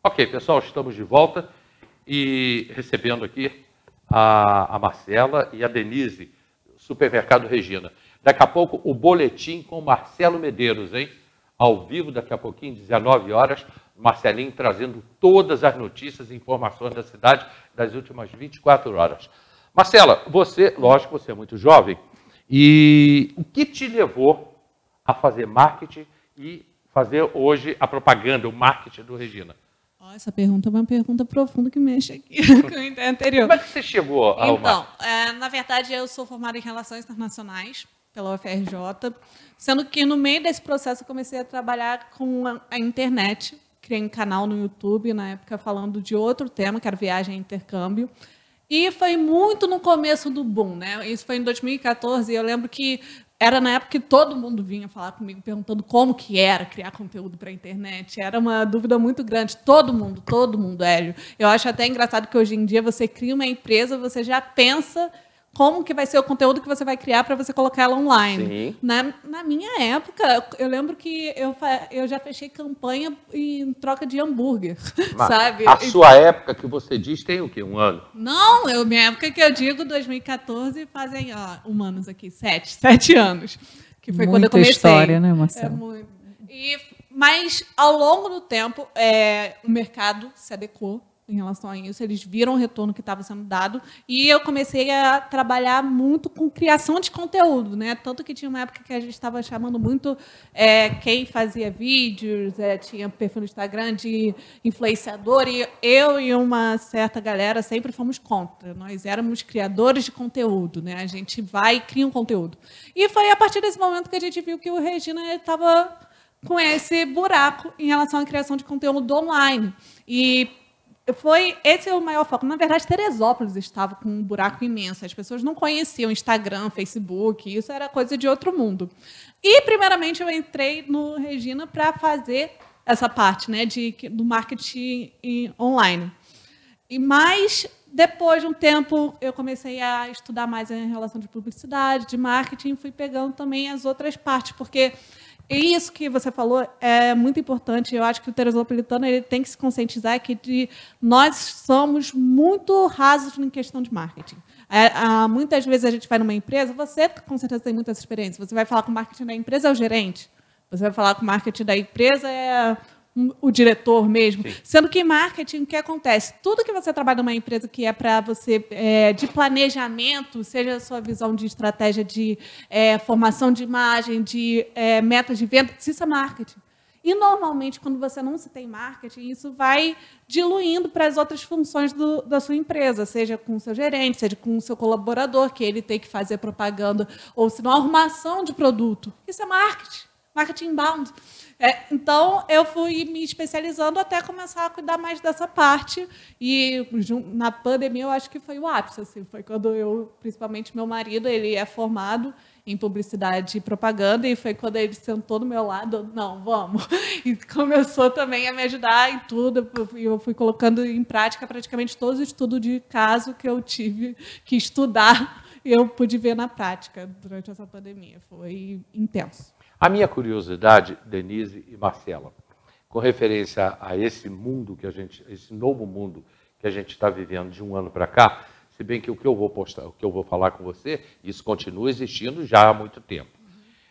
Ok, pessoal, estamos de volta e recebendo aqui a Marcela e a Denise, Supermercado Regina. Daqui a pouco o boletim com o Marcelo Medeiros, hein? Ao vivo, daqui a pouquinho, 19 horas, Marcelinho trazendo todas as notícias e informações da cidade das últimas 24 horas. Marcela, você, lógico, você é muito jovem, e o que te levou a fazer marketing e fazer hoje a propaganda, o marketing do Regina? Essa pergunta é uma pergunta profunda que mexe aqui com a ideia anterior. Como é que você chegou ao marketing? Então, na verdade, eu sou formada em Relações Internacionais pela UFRJ, sendo que no meio desse processo eu comecei a trabalhar com a internet, criei um canal no YouTube, na época falando de outro tema, que era viagem e intercâmbio, e foi muito no começo do boom, né? Isso foi em 2014, e eu lembro que era na época que todo mundo vinha falar comigo, perguntando como que era criar conteúdo para a internet. Era uma dúvida muito grande. Todo mundo, Hélio. Eu acho até engraçado que hoje em dia você cria uma empresa, você já pensa como que vai ser o conteúdo que você vai criar para você colocar ela online. Sim. Na minha época, eu lembro que eu já fechei campanha em troca de hambúrguer, sabe? A sua época que você diz tem o quê? Um ano? Não, minha época que eu digo, 2014, fazem, humanos aqui, 7 anos. Que foi quando eu comecei. História, né, Marcelo? Mas, ao longo do tempo, o mercado se adequou em relação a isso, eles viram o retorno que estava sendo dado, e eu comecei a trabalhar muito com criação de conteúdo, né? Tanto que tinha uma época que a gente estava chamando muito quem fazia vídeos, tinha perfil no Instagram de influenciador, e eu e uma certa galera sempre fomos contra. Nós éramos criadores de conteúdo, né? A gente vai e cria um conteúdo. E foi a partir desse momento que a gente viu que o Regina estava com esse buraco em relação à criação de conteúdo online. E esse é o maior foco. Na verdade, Teresópolis estava com um buraco imenso. As pessoas não conheciam Instagram, Facebook, isso era coisa de outro mundo. E, primeiramente, eu entrei no Regina para fazer essa parte, né, do marketing online. Mas, depois de um tempo, eu comecei a estudar mais em relação de publicidade, de marketing, e fui pegando também as outras partes, porque isso que você falou é muito importante. Eu acho que o teresopolitano ele tem que se conscientizar que nós somos muito rasos em questão de marketing. Muitas vezes a gente vai numa empresa, você com certeza tem muita experiência, você vai falar com o marketing da empresa, é o gerente. Você vai falar com o marketing da empresa, é o diretor mesmo. Sim. Sendo que marketing, o que acontece? Tudo que você trabalha numa empresa que é para você, de planejamento, seja a sua visão de estratégia de formação de imagem, de metas de venda, isso é marketing. E, normalmente, quando você não se tem marketing, isso vai diluindo para as outras funções da sua empresa, seja com o seu gerente, seja com o seu colaborador, que ele tem que fazer propaganda, ou se não, arrumação de produto. Isso é marketing. Marketing inbound. Então, eu fui me especializando até começar a cuidar mais dessa parte. E, na pandemia, eu acho que foi o ápice. Assim, foi quando principalmente meu marido, ele é formado em publicidade e propaganda, e foi quando ele sentou do meu lado, não, vamos. E começou também a me ajudar em tudo. E eu fui colocando em prática praticamente todos os estudos de caso que eu tive que estudar, e eu pude ver na prática durante essa pandemia. Foi intenso. A minha curiosidade, Denise e Marcela, com referência a esse mundo esse novo mundo que a gente está vivendo de um ano para cá, se bem que o que eu vou postar, o que eu vou falar com você, isso continua existindo já há muito tempo.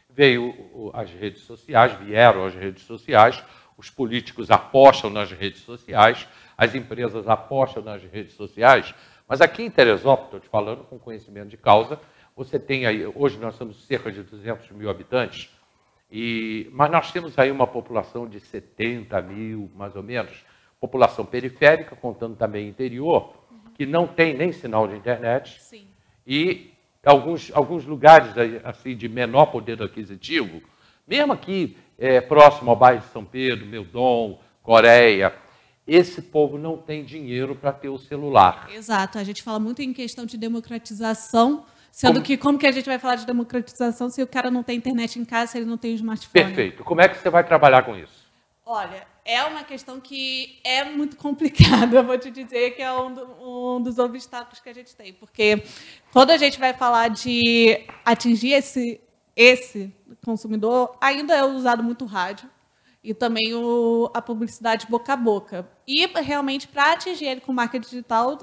Vieram as redes sociais, os políticos apostam nas redes sociais, as empresas apostam nas redes sociais, mas aqui em Teresópolis, estou te falando com conhecimento de causa, você tem aí, hoje nós somos cerca de 200 mil habitantes, mas nós temos aí uma população de 70 mil, mais ou menos, população periférica, contando também interior, que não tem nem sinal de internet. Sim. E alguns lugares assim, de menor poder aquisitivo, mesmo aqui próximo ao bairro de São Pedro, Meudon, Coreia, esse povo não tem dinheiro para ter o celular. Exato. A gente fala muito em questão de democratização, sendo que como que a gente vai falar de democratização se o cara não tem internet em casa, se ele não tem smartphone? Perfeito. Como é que você vai trabalhar com isso? Olha, é uma questão que é muito complicada. Eu vou te dizer que é um dos obstáculos que a gente tem. Porque quando a gente vai falar de atingir esse consumidor, ainda é usado muito rádio. e também a publicidade boca a boca. E, realmente, para atingir ele com marca digital,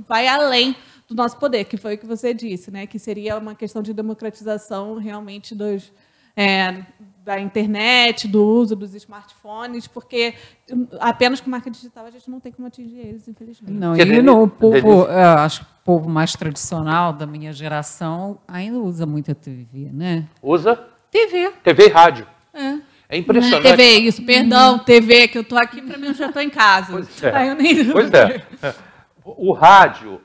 vai além do nosso poder, que foi o que você disse, né? Que seria uma questão de democratização realmente da internet, do uso dos smartphones, porque apenas com marca digital a gente não tem como atingir eles, infelizmente. Não, e no povo, acho que o povo mais tradicional da minha geração ainda usa muita TV, né? Usa? TV. TV e rádio. É impressionante. TV, isso, perdão, TV, que eu estou aqui, para mim eu já estou em casa. Pois é. Aí eu nem... Pois é. O rádio,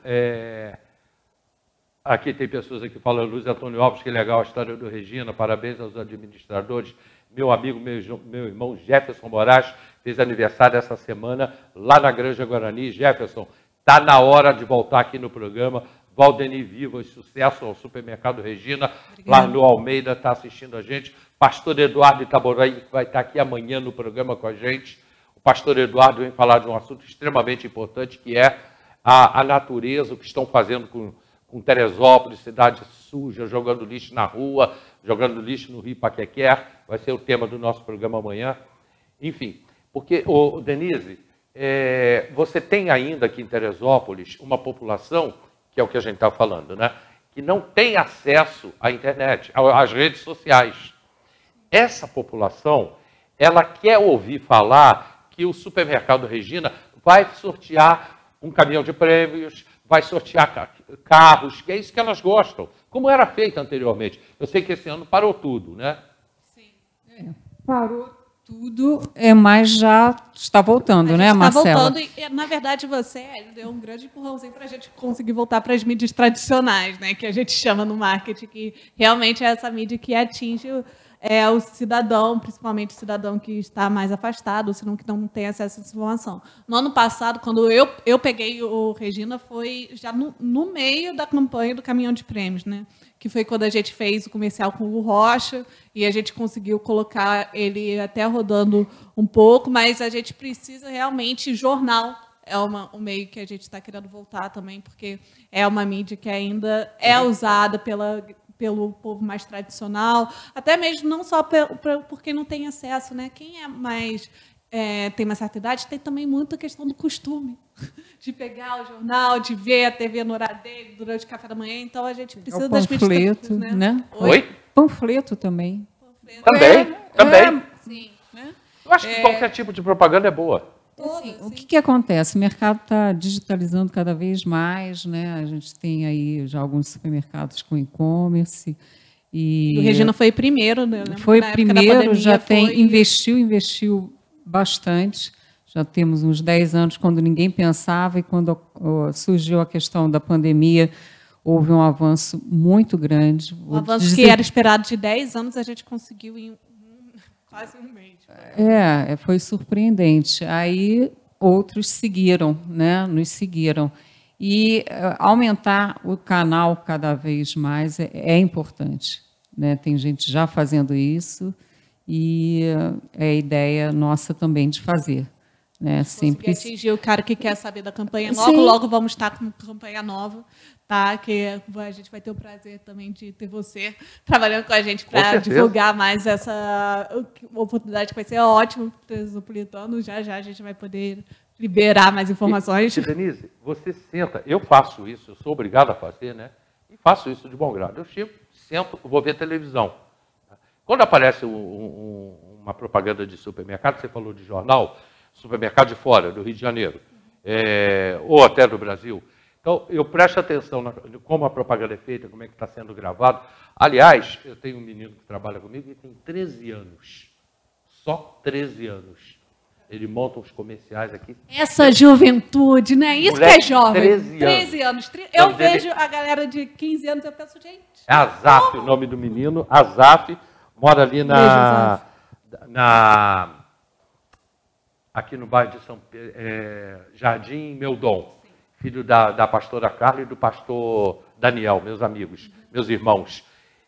aqui tem pessoas aqui falando, Luiz Antônio Alves, que legal a história do Regina, parabéns aos administradores. Meu amigo, meu irmão Jefferson Moraes, fez aniversário essa semana lá na Granja Guarani. Jefferson, está na hora de voltar aqui no programa. Valdeni Vivas, sucesso ao Supermercado Regina. Larno Almeida está assistindo a gente. Pastor Eduardo Itaboraí, que vai estar aqui amanhã no programa com a gente. O pastor Eduardo vem falar de um assunto extremamente importante, que é a natureza, o que estão fazendo com Teresópolis, cidade suja, jogando lixo na rua, jogando lixo no Rio Paquequer. Vai ser o tema do nosso programa amanhã. Enfim, porque, Denise, você tem ainda aqui em Teresópolis uma população, que é o que a gente está falando, né? Que não tem acesso à internet, às redes sociais. Essa população, ela quer ouvir falar que o Supermercado Regina vai sortear um caminhão de prêmios, vai sortear carros, que é isso que elas gostam, como era feito anteriormente. Eu sei que esse ano parou tudo, né? Sim. Parou tudo, mas já está voltando, né, Marcela? Está voltando e, na verdade, você deu um grande empurrãozinho para a gente conseguir voltar para as mídias tradicionais, né, que a gente chama no marketing, que realmente é essa mídia que atinge o cidadão, principalmente o cidadão que está mais afastado, ou senão que não tem acesso a essa informação. No ano passado, quando eu peguei o Regina, foi já no meio da campanha do Caminhão de Prêmios, né? Que foi quando a gente fez o comercial com o Rocha, e a gente conseguiu colocar ele até rodando um pouco, mas a gente precisa realmente, jornal é um meio que a gente está querendo voltar também, porque é uma mídia que ainda é usada pelo povo mais tradicional, até mesmo não só porque não tem acesso, né? Quem é mais tem uma certa idade, tem também muita questão do costume de pegar o jornal, de ver a TV no horário dele durante o café da manhã. Então a gente precisa das panfleto, né? Oi? Panfleto também. Também. Sim, né? Eu acho que qualquer tipo de propaganda é boa. Assim, o que acontece? O mercado está digitalizando cada vez mais, né? A gente tem aí já alguns supermercados com e-commerce. E o Regina foi primeiro, né? Foi primeiro, já investiu bastante. Já temos uns 10 anos, quando ninguém pensava, e quando surgiu a questão da pandemia, houve um avanço muito grande. O avanço que era esperado de 10 anos, a gente conseguiu em quase um mês. Foi surpreendente. Aí outros seguiram, né? Nos seguiram. E aumentar o canal cada vez mais é importante, né? Tem gente já fazendo isso e é a ideia nossa também de fazer. Né? Sempre atingir o cara que quer saber da campanha. Logo vamos estar com campanha nova, tá? Que a gente vai ter o prazer também de ter você trabalhando com a gente para divulgar mais essa oportunidade, que vai ser ótimo para o Teresópolitano. Já a gente vai poder liberar mais informações. Denise, você senta, eu faço isso, eu sou obrigado a fazer, né? E faço isso de bom grado. Eu chego, sento, vou ver televisão. Quando aparece uma propaganda de supermercado, você falou de jornal, supermercado de fora, do Rio de Janeiro, ou até do Brasil. Então, eu presto atenção como a propaganda é feita, como é que está sendo gravado. Aliás, eu tenho um menino que trabalha comigo e tem 13 anos. Só 13 anos. Ele monta uns comerciais aqui. Essa juventude, né? Isso Moleque, que é jovem. 13 anos. Eu vejo a galera de 15 anos, eu penso, gente... É Azaf o nome do menino. Azaf mora ali aqui no bairro de Jardim Meudon, filho da pastora Carla e do pastor Daniel, meus amigos, meus irmãos.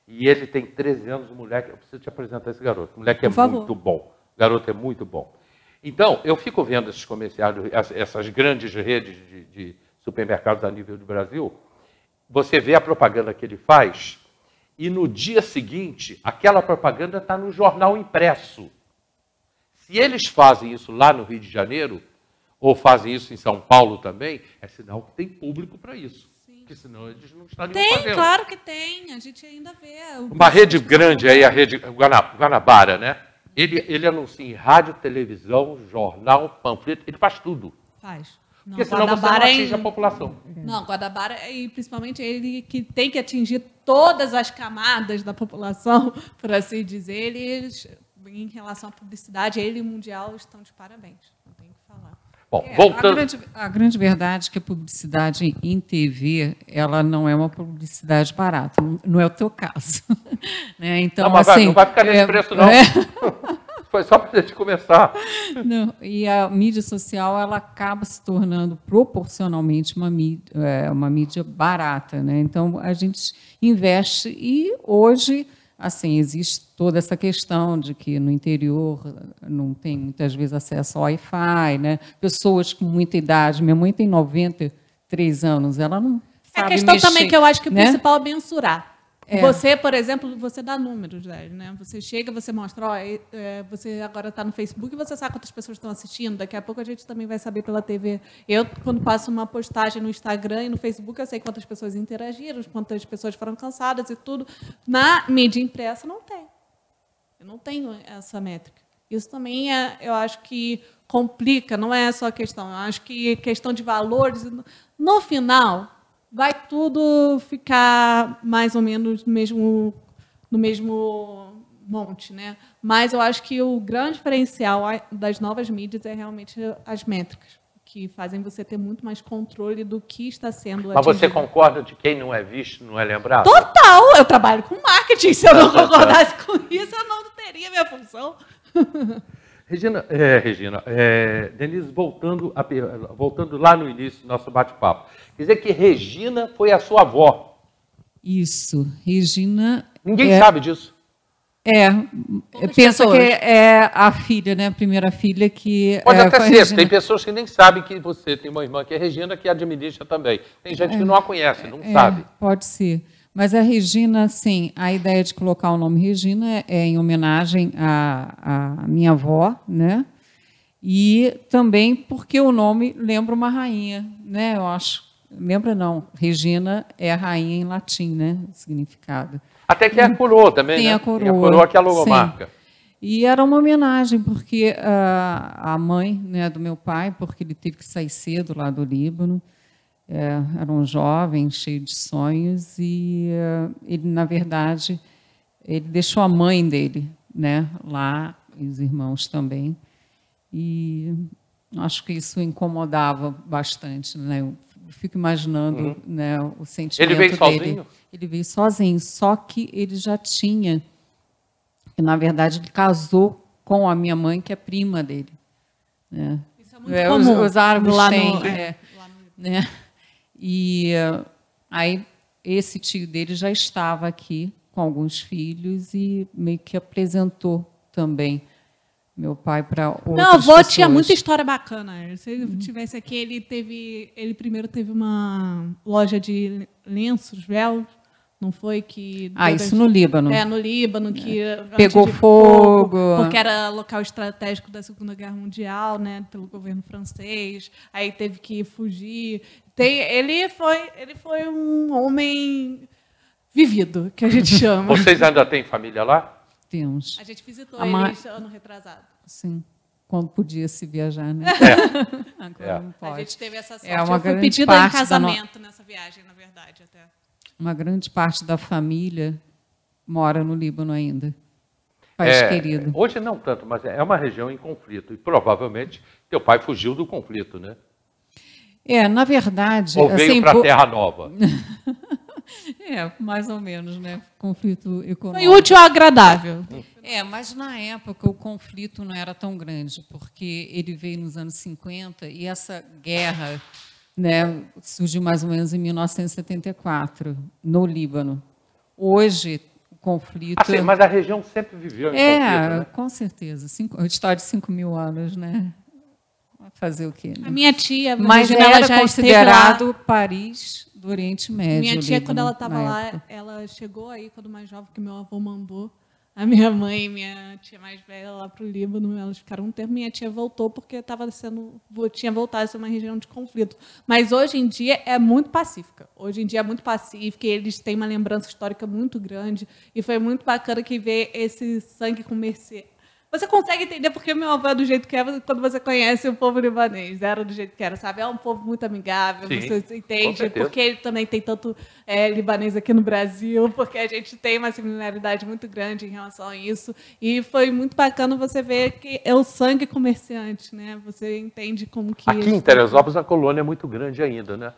E ele tem 13 anos, o moleque, eu preciso te apresentar esse garoto. O moleque é muito bom. O garoto é muito bom. Então, eu fico vendo esses comerciais, essas grandes redes de supermercados a nível do Brasil, você vê a propaganda que ele faz, e no dia seguinte, aquela propaganda está no jornal impresso. Se eles fazem isso lá no Rio de Janeiro, ou fazem isso em São Paulo também, é sinal que tem público para isso. Porque senão eles não estariam fazendo. Tem, claro que tem. A gente ainda vê. Uma rede grande aí, a rede Guanabara, né? Ele anuncia em rádio, televisão, jornal, panfleto, ele faz tudo. Faz. Não, Porque senão você não atinge a população. Não, Guanabara, e principalmente ele que tem que atingir todas as camadas da população, por assim dizer, eles, em relação à publicidade, ele e o Mundial estão de parabéns. Não tem o que falar. Bom, voltando... a grande verdade é que a publicidade em TV, ela não é uma publicidade barata, não é o teu caso. Né? Então, não, mas assim, não vai ficar nesse preço, não. Foi só para a gente começar. Não, e a mídia social ela acaba se tornando proporcionalmente uma mídia barata. Né? Então, a gente investe e hoje... Assim, existe toda essa questão de que no interior não tem, muitas vezes, acesso ao Wi-Fi, né? Pessoas com muita idade, minha mãe tem 93 anos, ela não sabe a questão mexer, também que eu acho que o né? principal é mensurar. É. Você, por exemplo, você dá números, né? Você chega, você mostra, ó, você agora está no Facebook e você sabe quantas pessoas estão assistindo. Daqui a pouco a gente também vai saber pela TV. Eu, quando passo uma postagem no Instagram e no Facebook, eu sei quantas pessoas interagiram, quantas pessoas foram cansadas e tudo. Na mídia impressa, não tem. Eu não tenho essa métrica. Isso também, eu acho que complica, não é só a questão. Eu acho que questão de valores, no final... vai tudo ficar mais ou menos no mesmo monte, né? Mas eu acho que o grande diferencial das novas mídias é realmente as métricas, que fazem você ter muito mais controle do que está sendo Mas atingido. você concorda de quem não é visto, não é lembrado? Total! Eu trabalho com marketing. Se eu não concordasse com isso, eu não teria minha função. Denise, voltando lá no início do nosso bate-papo. Quer dizer que Regina foi a sua avó. Isso, Regina... Ninguém sabe disso. Pensa que é a filha, né? A primeira filha que... Pode até ser, Regina. tem pessoas que nem sabem que você tem uma irmã que é Regina, que administra também. Tem gente que não a conhece, não sabe. Pode ser. Mas a Regina, sim, a ideia de colocar o nome Regina é em homenagem à minha avó, né? E também porque o nome lembra uma rainha, né? Eu acho. Lembra não, Regina é a rainha em latim, né? O significado. Até que é a coroa também, tem né? A coroa. Tem a coroa que é a logomarca. Sim. E era uma homenagem, porque a mãe, né, do meu pai, porque ele teve que sair cedo lá do Líbano, era um jovem, cheio de sonhos, e ele, na verdade, ele deixou a mãe dele, né, lá, e os irmãos também, e acho que isso incomodava bastante, né? Eu fico imaginando né, o sentimento dele. Ele veio sozinho? Ele veio sozinho, só que ele já tinha, na verdade, ele casou com a minha mãe, que é prima dele. Né? Isso é muito comum. Os árabes lá têm. no, né? E aí esse tio dele já estava aqui com alguns filhos e meio que apresentou também meu pai para outras Meu avô pessoas. tinha muita história bacana. Se ele tivesse aqui, ele primeiro teve uma loja de lenços, véus, não foi que... isso no Líbano. No Líbano, que... Pegou fogo. Porque era local estratégico da Segunda Guerra Mundial, né, pelo governo francês. Aí teve que fugir. Ele foi um homem vivido, que a gente chama. Vocês ainda têm família lá? Temos. A gente visitou eles ano retrasado. Sim, quando podia se viajar, né? Agora não pode. A gente teve essa sorte. Uma Eu fui grande pedida em parte casamento nessa viagem, na verdade, até. Uma grande parte da família mora no Líbano ainda. País querido. Hoje não tanto, mas é uma região em conflito. E provavelmente teu pai fugiu do conflito, né? Na verdade... Ou veio para a Terra Nova? Mais ou menos, né? Conflito econômico. Foi útil ou agradável. Mas na época o conflito não era tão grande, porque ele veio nos anos 50 e essa guerra, né, surgiu mais ou menos em 1974, no Líbano. Hoje, o conflito... Mas a região sempre viveu em conflito, né? Com certeza. A história de 5.000 anos, né? Fazer o quê? Né? A minha tia, mas Regina, era ela já considerado Paris do Oriente Médio. Minha tia, Líbano, quando ela estava lá, ela chegou aí, quando mais jovem, que meu avô mandou a minha mãe e minha tia mais velha lá para o Líbano. Elas ficaram um tempo. Minha tia voltou porque tinha voltado a ser uma região de conflito. Mas hoje em dia é muito pacífica. Hoje em dia é muito pacífica e eles têm uma lembrança histórica muito grande. E foi muito bacana que ver esse sangue comercial. Você consegue entender porque meu avô é do jeito que é quando você conhece o povo libanês. Era do jeito que era, sabe? É um povo muito amigável, Sim, você entende porque ele também tem tanto libanês aqui no Brasil, porque a gente tem uma similaridade muito grande em relação a isso. E foi muito bacana você ver que é o sangue comerciante, né? Você entende como que... Aqui em Teresópolis a colônia é muito grande ainda, né?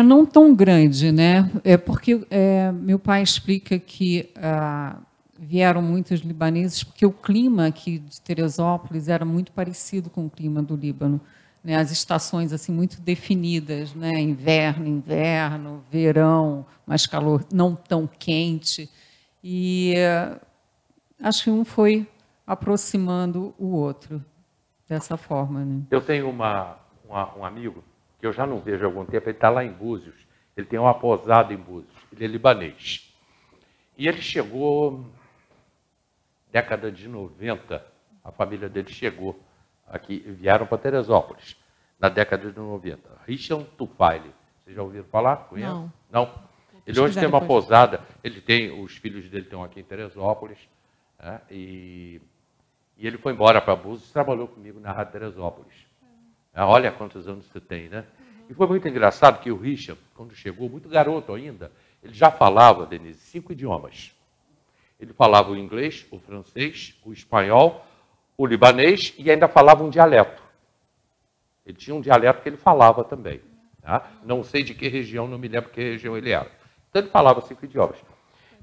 Não tão grande, né? É porque meu pai explica que... vieram muitos libaneses, porque o clima aqui de Teresópolis era muito parecido com o clima do Líbano. Né? As estações assim muito definidas, né? Inverno, verão, mais calor, não tão quente. E acho que um foi aproximando o outro dessa forma. Né? Eu tenho um amigo, que eu já não vejo há algum tempo, ele está lá em Búzios, ele tem uma posada em Búzios, ele é libanês. E ele chegou... década de 90, a família dele chegou aqui, vieram para Teresópolis, na década de 90. Hisham Tufaili, vocês já ouviram falar? Conhece? Não? Ele hoje tem uma posada, os filhos dele estão aqui em Teresópolis, né? E ele foi embora para Búzios e trabalhou comigo na Rádio Teresópolis. Olha quantos anos você tem, né? E foi muito engraçado que o Hisham, quando chegou, muito garoto ainda, ele já falava, Denise, 5 idiomas. Ele falava o inglês, o francês, o espanhol, o libanês e ainda falava um dialeto. Ele tinha um dialeto que ele falava também. Tá? Não sei de que região, não me lembro que região ele era. Então ele falava 5 idiomas.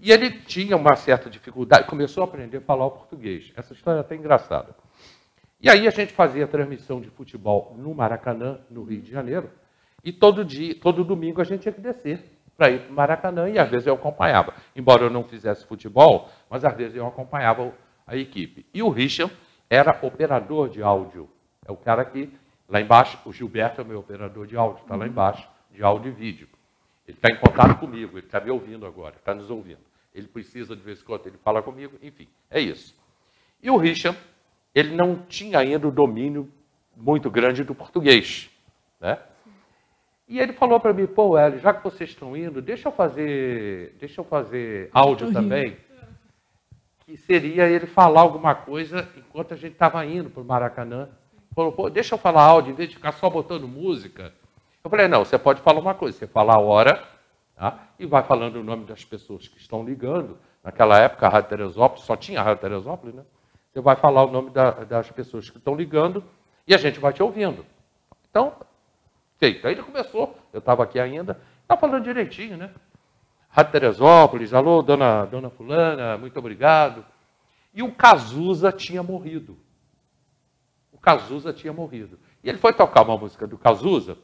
E ele tinha uma certa dificuldade, começou a aprender a falar o português. Essa história é até engraçada. E aí a gente fazia transmissão de futebol no Maracanã, no Rio de Janeiro, e todo domingo a gente tinha que descer para ir para o Maracanã, e às vezes eu acompanhava. Embora eu não fizesse futebol, mas às vezes eu acompanhava a equipe. E o Hisham era operador de áudio. É o cara que, lá embaixo, o Gilberto é o meu operador de áudio, está lá embaixo, de áudio e vídeo. Ele está em contato comigo, ele está me ouvindo agora, está nos ouvindo. Ele precisa, de vez em quando, ele fala comigo, enfim, é isso. E o Hisham, ele não tinha ainda o domínio muito grande do português, né? E ele falou para mim, pô, Hélio, já que vocês estão indo, deixa eu fazer áudio também, que seria ele falar alguma coisa enquanto a gente estava indo para o Maracanã. Falou, pô, deixa eu falar áudio, em vez de ficar só botando música. Eu falei, não, você pode falar uma coisa, você fala a hora, tá? E vai falando o nome das pessoas que estão ligando. Naquela época, a Rádio Teresópolis, só tinha a Rádio Teresópolis, né? Você vai falar o nome das pessoas que estão ligando e a gente vai te ouvindo. Então... feito. Aí ele começou, eu estava aqui ainda, estava falando direitinho, né? Rádio Teresópolis, alô, dona fulana, muito obrigado. E o Cazuza tinha morrido. E ele foi tocar uma música do Cazuza,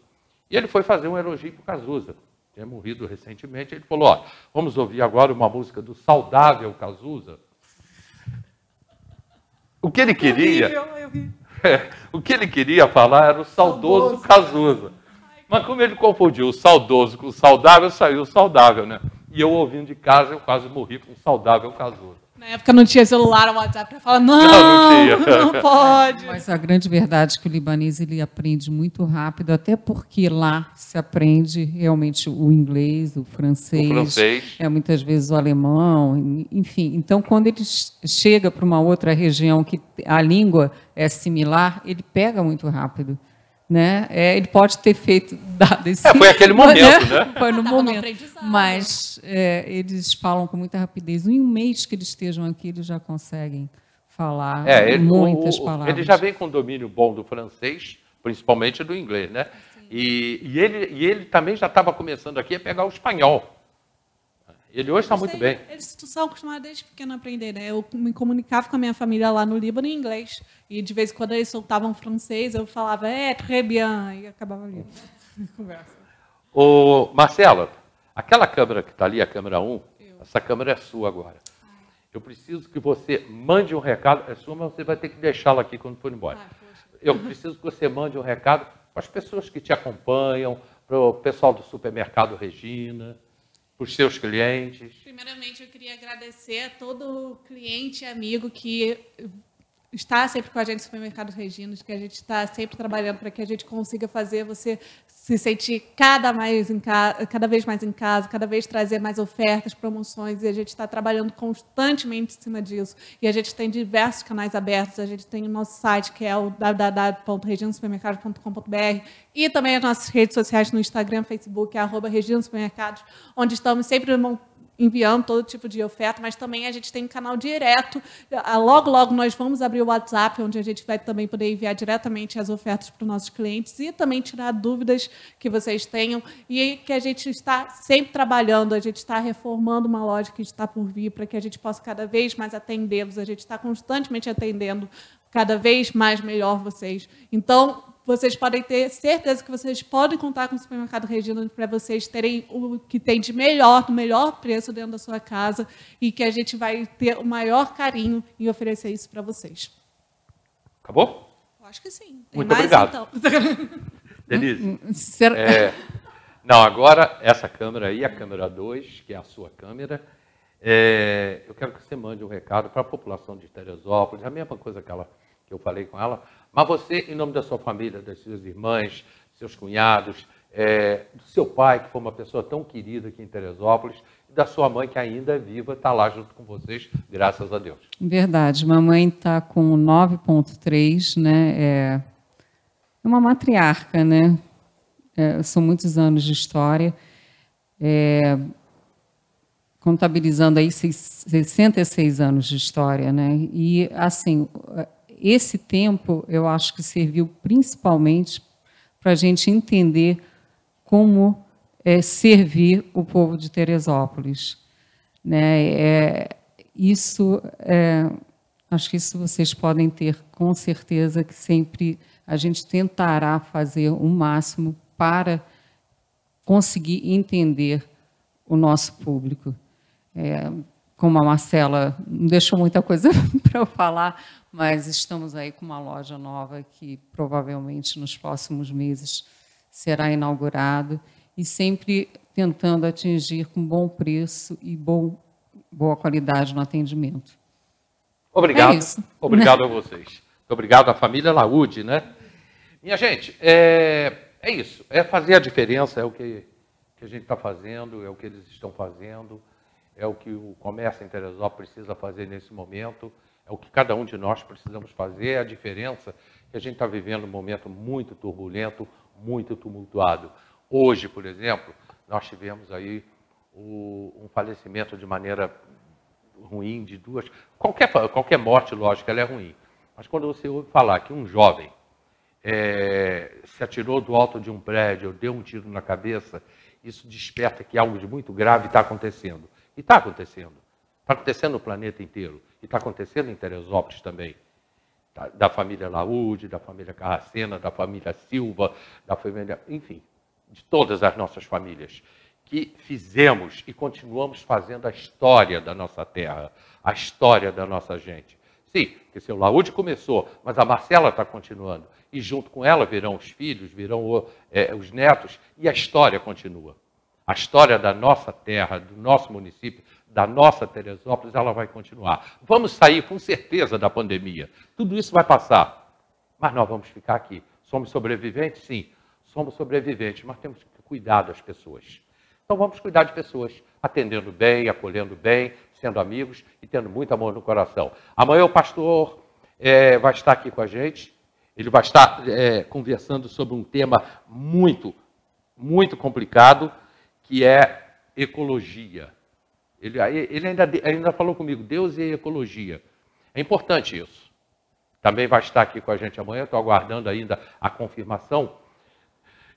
e ele foi fazer um elogio para o Cazuza. Tinha morrido recentemente, ele falou, ó, vamos ouvir agora uma música do saudável Cazuza. O que ele queria... o que ele queria falar era o saudoso Cazuza. Mas como ele confundiu o saudoso com o saudável, saiu o saudável, né? E eu ouvindo de casa, eu quase morri com o saudável Cazuza. Na época não tinha celular ou WhatsApp para falar, não pode. Mas a grande verdade é que o libanês ele aprende muito rápido, até porque lá se aprende realmente o inglês, o francês. Muitas vezes o alemão, enfim. Então, quando ele chega para uma outra região que a língua é similar, ele pega muito rápido. Né? Ele pode ter feito dado esse... foi aquele momento, né? Foi no momento. Mas eles falam com muita rapidez. Em um mês que eles estejam aqui, eles já conseguem falar muitas palavras. Ele já vem com domínio bom do francês, principalmente do inglês, né? E ele também já estava começando aqui a pegar o espanhol. Ele hoje está muito bem. Eles são acostumados desde pequeno a aprender, né? Eu me comunicava com a minha família lá no Líbano em inglês. E de vez em quando eles soltavam francês, eu falava, très bien, e acabava ali a conversa. Ô, Marcela, aquela câmera que está ali, a câmera 1, essa câmera é sua agora. Eu preciso que você mande um recado, é sua, mas você vai ter que deixá-la aqui quando for embora. eu preciso que você mande um recado para as pessoas que te acompanham, para o pessoal do supermercado Regina, para os seus clientes. Primeiramente, eu queria agradecer a todo cliente e amigo que está sempre com a gente no Supermercado Regina, que a gente está sempre trabalhando para que a gente consiga fazer você se sentir cada vez mais em casa, cada vez trazer mais ofertas, promoções, e a gente está trabalhando constantemente em cima disso. E a gente tem diversos canais abertos, a gente tem o nosso site, que é o www.reginasupermercados.com.br, e também as nossas redes sociais no Instagram, Facebook, @reginasupermercados, onde estamos sempre enviando todo tipo de oferta, mas também a gente tem um canal direto. Logo, logo nós vamos abrir o WhatsApp, onde a gente vai também poder enviar diretamente as ofertas para os nossos clientes e também tirar dúvidas que vocês tenham. E que a gente está sempre trabalhando, a gente está reformando uma loja que está por vir para que a gente possa cada vez mais atendê-los. A gente está constantemente atendendo cada vez mais melhor vocês. Então, vocês podem ter certeza que vocês podem contar com o Supermercado Regina para vocês terem o que tem de melhor, do melhor preço dentro da sua casa, e que a gente vai ter o maior carinho em oferecer isso para vocês. Acabou? Eu acho que sim. Tem muito mais, obrigado. Então. Denise? Não, agora essa câmera aí, a câmera 2, que é a sua câmera, eu quero que você mande um recado para a população de Teresópolis, a mesma coisa que eu falei com ela, mas você, em nome da sua família, das suas irmãs, seus cunhados, do seu pai, que foi uma pessoa tão querida aqui em Teresópolis, e da sua mãe, que ainda é viva, está lá junto com vocês, graças a Deus. Verdade, mamãe está com 9,3, né? É uma matriarca, né? São muitos anos de história, contabilizando aí 66 anos de história, né? E, assim, esse tempo, eu acho que serviu principalmente para a gente entender como servir o povo de Teresópolis, né? Acho que isso vocês podem ter com certeza, que sempre a gente tentará fazer o máximo para conseguir entender o nosso público. Como a Marcela não deixou muita coisa para eu falar, mas estamos aí com uma loja nova que provavelmente nos próximos meses será inaugurado, e sempre tentando atingir com bom preço e boa qualidade no atendimento. Obrigado. Obrigado a vocês. Obrigado à família Laude, né? Minha gente, é isso. É fazer a diferença, é o que a gente está fazendo, é o que eles estão fazendo, é o que o comércio em Teresópolis precisa fazer nesse momento, é o que cada um de nós precisamos fazer, é a diferença que a gente está vivendo um momento muito turbulento, muito tumultuado. Hoje, por exemplo, nós tivemos aí um falecimento de maneira ruim de duas... Qualquer morte, lógico, ela é ruim. Mas quando você ouve falar que um jovem se atirou do alto de um prédio, deu um tiro na cabeça, isso desperta que algo de muito grave está acontecendo. E está acontecendo. Está acontecendo no planeta inteiro. E está acontecendo em Teresópolis também. Da família Laude, da família Carracena, da família Silva, da família... Enfim, de todas as nossas famílias, que fizemos e continuamos fazendo a história da nossa terra, a história da nossa gente. Sim, porque seu Laude começou, mas a Marcela está continuando. E junto com ela virão os filhos, virão os netos, e a história continua. A história da nossa terra, do nosso município, da nossa Teresópolis, ela vai continuar. Vamos sair com certeza da pandemia. Tudo isso vai passar. Mas nós vamos ficar aqui. Somos sobreviventes? Sim, somos sobreviventes, mas temos que cuidar das pessoas. Então vamos cuidar de pessoas, atendendo bem, acolhendo bem, sendo amigos e tendo muito amor no coração. Amanhã o pastor vai estar aqui com a gente. Ele vai estar conversando sobre um tema muito, muito complicado, que é ecologia. Ele ainda falou comigo, Deus e ecologia. É importante isso. Também vai estar aqui com a gente amanhã, estou aguardando ainda a confirmação.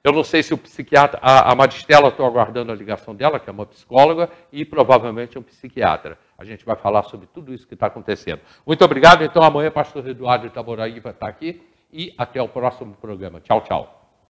Eu não sei se o psiquiatra, a Maristela, estou aguardando a ligação dela, que é uma psicóloga, e provavelmente um psiquiatra. A gente vai falar sobre tudo isso que está acontecendo. Muito obrigado. Então, amanhã, pastor Eduardo Itaboraí vai estar aqui, e até o próximo programa. Tchau, tchau.